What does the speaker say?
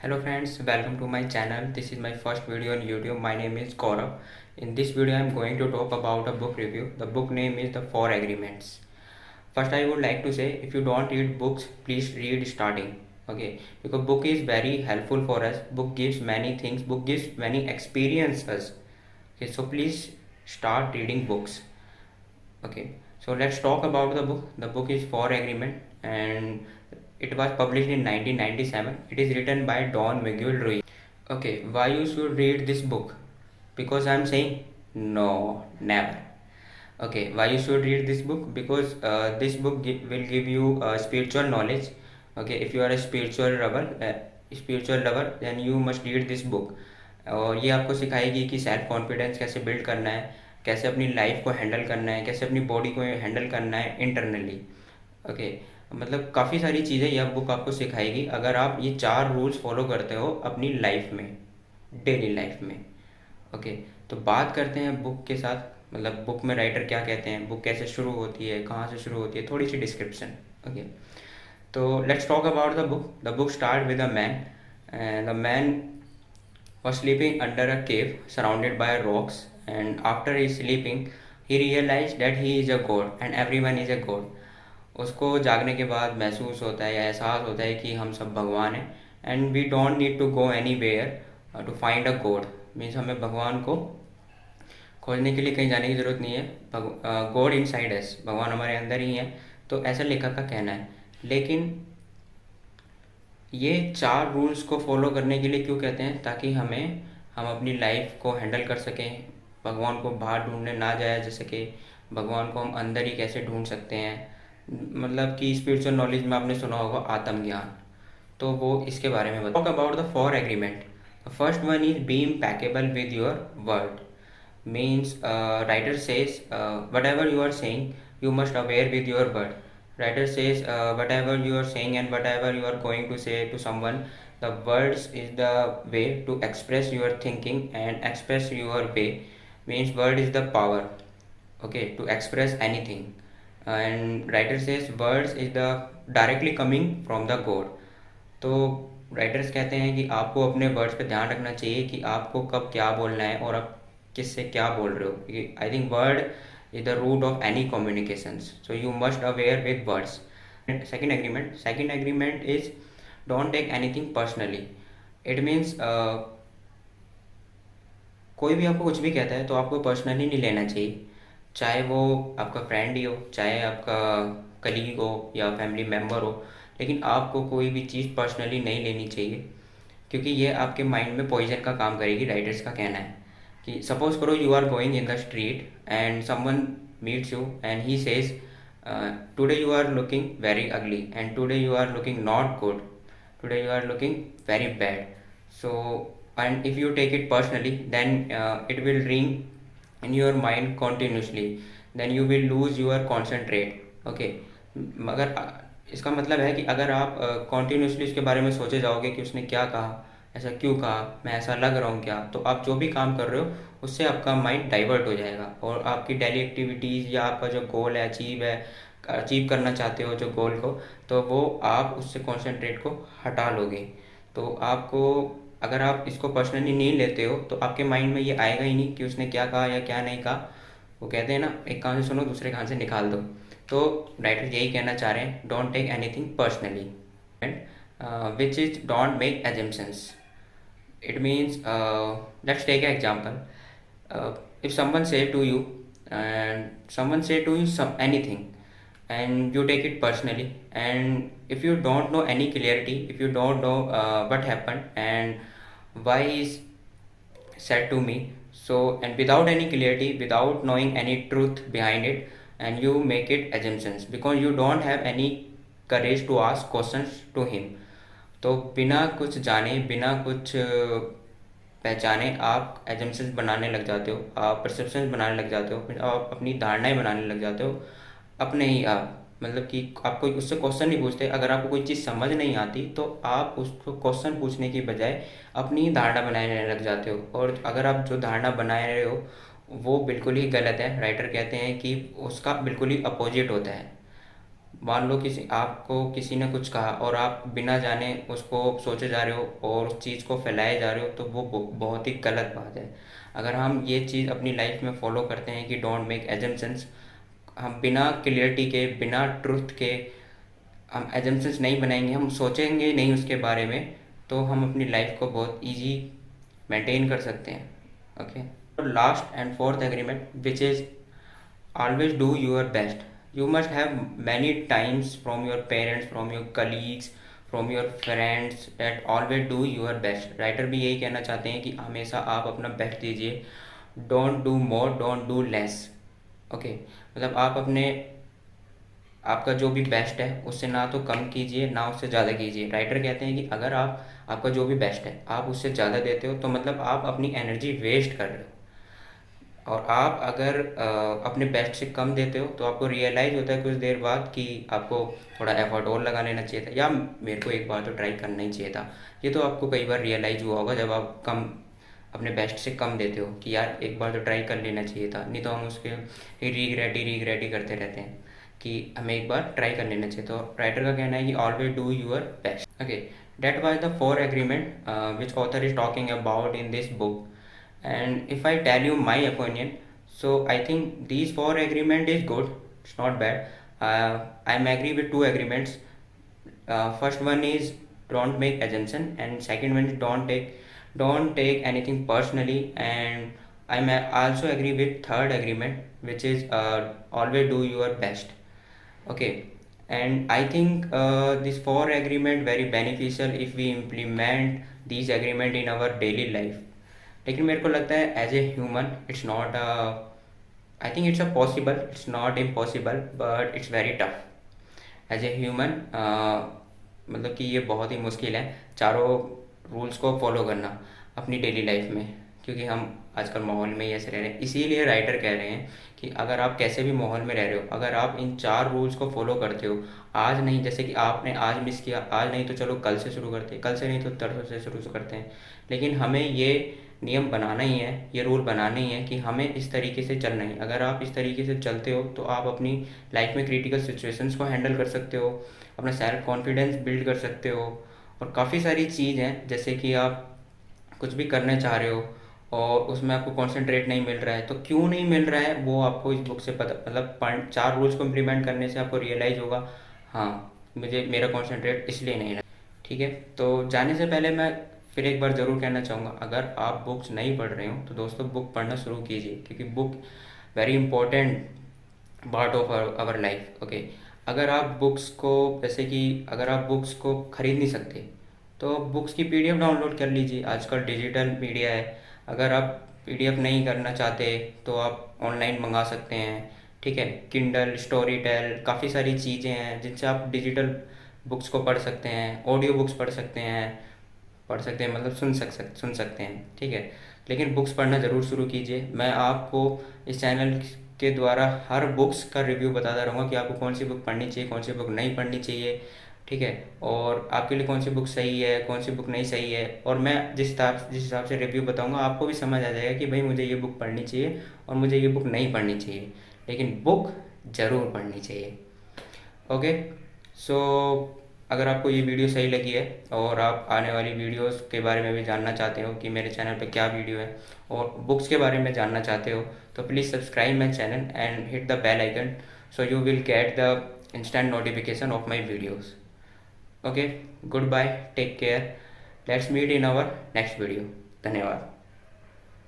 Hello friends, welcome to my channel. This is my first video on YouTube. My name is Gaurav. In this video I am going to talk about a book review. The book name is The Four Agreements. First I would like to say, if you don't read books, please read starting. Okay, because book is very helpful for us. Book gives many things. Book gives many experiences. Okay, so please start reading books. Okay, so let's talk about the book. The book is Four Agreement and it was published in 1997. It is written by Don Miguel Ruiz. Okay, why you should read this book? Because I'm saying no, never. Okay, why you should read this book? Because this book will give you spiritual knowledge. Okay, if you are a spiritual lover, then you must read this book. और ये आपको सिखाएगी कि self confidence कैसे build करना है, कैसे अपनी life को हैंडल करना है, कैसे अपनी बॉडी को हैंडल करना है इंटरनली। ओके, मतलब काफ़ी सारी चीज़ें यह बुक आपको सिखाएगी अगर आप ये 4 रूल्स फॉलो करते हो अपनी लाइफ में, डेली लाइफ में। ओके, तो बात करते हैं बुक के साथ, मतलब बुक में राइटर क्या कहते हैं, बुक कैसे शुरू होती है, कहाँ से शुरू होती है, थोड़ी सी डिस्क्रिप्शन। ओके, तो let's talk about the book. The book start with a man and the man was sleeping under a cave surrounded by rocks, and after he sleeping he realized that he is a god and everyone is a god. उसको जागने के बाद महसूस होता है या एहसास होता है कि हम सब भगवान हैं, and we don't need to go anywhere to find a god. Means हमें भगवान को खोजने के लिए कहीं जाने की ज़रूरत नहीं है। गॉड इन साइड एस, भगवान हमारे अंदर ही है। तो ऐसा लेखक का कहना है। लेकिन ये 4 रूल्स को फॉलो करने के लिए क्यों कहते हैं? ताकि हम अपनी लाइफ को हैंडल कर सकें, भगवान को बाहर ढूंढने ना जाया जा सके, भगवान को हम अंदर ही कैसे ढूंढ सकते हैं। मतलब कि स्पिरिचुअल नॉलेज में आपने सुना होगा आत्मज्ञान, तो वो इसके बारे में बताओ। Talk about the 4 agreement. The first one is be impeccable with your word. Means writer says whatever you are saying you must aware with your word. Writer says whatever you are saying and whatever you are going to say to someone, the words is the way to express your thinking and express your way. Means word is the power, okay, to express anything. And writer says words is the directly coming from the god. तो writers कहते हैं कि आपको अपने words पे ध्यान रखना चाहिए कि आपको कब क्या बोलना है और आप किससे क्या बोल रहे हो। I think word is the root of any communications, so you must aware with words. And second agreement is don't take anything personally. It means कोई भी आपको कुछ भी कहता है तो आपको पर्सनली नहीं लेना चाहिए, चाहे वो आपका फ्रेंड ही हो, चाहे आपका कलीग हो या फैमिली मेम्बर हो। लेकिन आपको कोई भी चीज़ पर्सनली नहीं लेनी चाहिए, क्योंकि ये आपके माइंड में पॉइजन का काम करेगी। राइटर्स का कहना है कि सपोज करो you are going in the street and someone meets you and he says today you are looking very ugly and today you are looking not good, today you are looking very bad. So and if you take it personally, then it will ring in your mind continuously, then you will lose your concentrate. Okay, मगर इसका मतलब है कि अगर आप continuously उसके बारे में सोचे जाओगे कि उसने क्या कहा, ऐसा क्यों कहा, मैं ऐसा लग रहा हूँ क्या, तो आप जो भी काम कर रहे हो उससे आपका माइंड डाइवर्ट हो जाएगा और आपकी डेली एक्टिविटीज़ या आपका जो गोल है, अचीव करना चाहते हो जो गोल को, तो वो आप उससे कॉन्सेंट्रेट को हटा लोगे। तो आपको, अगर आप इसको पर्सनली नहीं लेते हो तो आपके माइंड में ये आएगा ही नहीं कि उसने क्या कहा या क्या नहीं कहा। वो कहते हैं ना, एक कान से सुनो दूसरे कान से निकाल दो। तो राइटर यही कहना चाह रहे हैं, don't take anything personally and which is don't make assumptions. It means let's take an example. If someone say to you some anything and you take it personally, and if you don't know any clarity, if you don't know what happened and why is said to me, so and without any clarity, without knowing any truth behind it, and you make it assumptions because you don't have any courage to ask questions to him. तो बिना कुछ जाने, बिना कुछ पहचाने आप assumptions बनाने लग जाते हो, आप परसेप्शंस बनाने लग जाते हो, फिर आप अपनी धारणाएं बनाने लग जाते हो अपने ही आप। मतलब कि आप कोई उससे क्वेश्चन नहीं पूछते। अगर आपको कोई चीज़ समझ नहीं आती तो आप उसको क्वेश्चन पूछने की बजाय अपनी धारणा बनाने लग जाते हो, और अगर आप जो धारणा बना रहे हो वो बिल्कुल ही गलत है। राइटर कहते हैं कि उसका बिल्कुल ही अपोजिट होता है। मान लो किसी आपको किसी ने कुछ कहा और आप बिना जाने उसको सोचे जा रहे हो और उस चीज़ को फैलाए जा रहे हो, तो वो बहुत ही गलत बात है। अगर हम ये चीज़ अपनी लाइफ में फॉलो करते हैं कि डोंट मेक एजम्पशंस, हम बिना क्लियरिटी के, बिना ट्रुथ के हम एजम्पशंस नहीं बनाएंगे, हम सोचेंगे नहीं उसके बारे में, तो हम अपनी लाइफ को बहुत इजी मेंटेन कर सकते हैं। Okay, last and fourth agreement which is always do your best. You must have many times from your parents, from your colleagues, from your friends that always do your best. Writer भी यही कहना चाहते हैं कि हमेशा आप अपना best दीजिए, don't do more, don't do less. Okay, मतलब आप अपने आपका जो भी बेस्ट है उससे ना तो कम कीजिए ना उससे ज़्यादा कीजिए। राइटर कहते हैं कि अगर आपका जो भी बेस्ट है आप उससे ज़्यादा देते हो तो मतलब आप अपनी एनर्जी वेस्ट कर रहे हो। और आप अगर अपने बेस्ट से कम देते हो तो आपको रियलाइज़ होता है कुछ देर बाद कि आपको थोड़ा एफर्ट और लगा लेना चाहिए था, या मेरे को एक बार तो ट्राई करना ही चाहिए था। ये तो आपको कई बार रियलाइज़ हुआ होगा जब आप कम अपने बेस्ट से कम देते हो कि यार एक बार तो ट्राई कर लेना चाहिए था, नहीं तो हम उसके रिग्रेट ही करते रहते हैं कि हमें एक बार ट्राई कर लेना चाहिए। तो राइटर का कहना है कि always do your best. Okay, that was the four agreement which author is talking about in this book. And if I tell you my opinion, so I think these four agreement is good, it's not bad. I'm agree with two agreements. First one is don't make assumption, and second one is don't take anything personally. And I'm also agree with third agreement which is always do your best. Okay, and I think this four agreement very beneficial if we implement these agreement in our daily life. लेकिन मेरे को लगता है as a human it's not, I think it's a possible, it's not impossible, but it's very tough as a human. मतलब कि ये बहुत ही मुश्किल है चारों रूल्स को फॉलो करना अपनी डेली लाइफ में, क्योंकि हम आजकल माहौल में ही ऐसे रह रहे हैं। इसीलिए राइटर कह रहे हैं कि अगर आप कैसे भी माहौल में रह रहे हो, अगर आप इन चार रूल्स को फॉलो करते हो, आज नहीं, जैसे कि आपने आज मिस किया, आज नहीं तो चलो कल से शुरू करते हैं, कल से नहीं तो तरसों से शुरू करते हैं, लेकिन हमें ये नियम बनाना ही है, ये रूल बनाना ही है कि हमें इस तरीके से चलना है। अगर आप इस तरीके से चलते हो तो आप अपनी लाइफ में क्रिटिकल सिचुएशंस को हैंडल कर सकते हो, अपना सेल्फ कॉन्फिडेंस बिल्ड कर सकते हो, और काफ़ी सारी चीज़ हैं जैसे कि आप कुछ भी करना चाह रहे हो और उसमें आपको कंसंट्रेट नहीं मिल रहा है, तो क्यों नहीं मिल रहा है वो आपको इस बुक से पता, मतलब चार रूल्स को इम्प्लीमेंट करने से आपको रियलाइज़ होगा, हाँ मुझे मेरा कंसंट्रेट इसलिए नहीं रहा। ठीक है, तो जाने से पहले मैं फिर एक बार ज़रूर कहना चाहूँगा, अगर आप बुक्स नहीं पढ़ रहे हो तो दोस्तों बुक पढ़ना शुरू कीजिए, क्योंकि book very important part of our life. Okay, अगर आप बुक्स को, जैसे कि अगर आप बुक्स को ख़रीद नहीं सकते तो बुक्स की पीडीएफ डाउनलोड कर लीजिए, आजकल डिजिटल मीडिया है। अगर आप पीडीएफ नहीं करना चाहते तो आप ऑनलाइन मंगा सकते हैं। ठीक है, किंडल, स्टोरी टेल, काफ़ी सारी चीज़ें हैं जिनसे आप डिजिटल बुक्स को पढ़ सकते हैं, ऑडियो बुक्स पढ़ सकते हैं, मतलब सुन सकते हैं। ठीक है, लेकिन बुक्स पढ़ना ज़रूर शुरू कीजिए। मैं आपको इस चैनल के द्वारा हर बुक्स का रिव्यू बताता रहूँगा कि आपको कौन सी बुक पढ़नी चाहिए, कौन सी बुक नहीं पढ़नी चाहिए। ठीक है, और आपके लिए कौन सी बुक सही है, कौन सी बुक नहीं सही है, और मैं जिस हिसाब से रिव्यू बताऊँगा आपको भी समझ आ जाएगा कि भाई मुझे ये बुक पढ़नी चाहिए और मुझे ये बुक नहीं पढ़नी चाहिए, लेकिन बुक ज़रूर पढ़नी चाहिए। ओके, सो अगर आपको ये वीडियो सही लगी है और आप आने वाली वीडियोस के बारे में भी जानना चाहते हो कि मेरे चैनल पे क्या वीडियो है, और बुक्स के बारे में जानना चाहते हो, तो please subscribe my channel and hit the bell icon so you will get the instant notification of my videos. Okay, goodbye, take care, let's meet in our next video. धन्यवाद।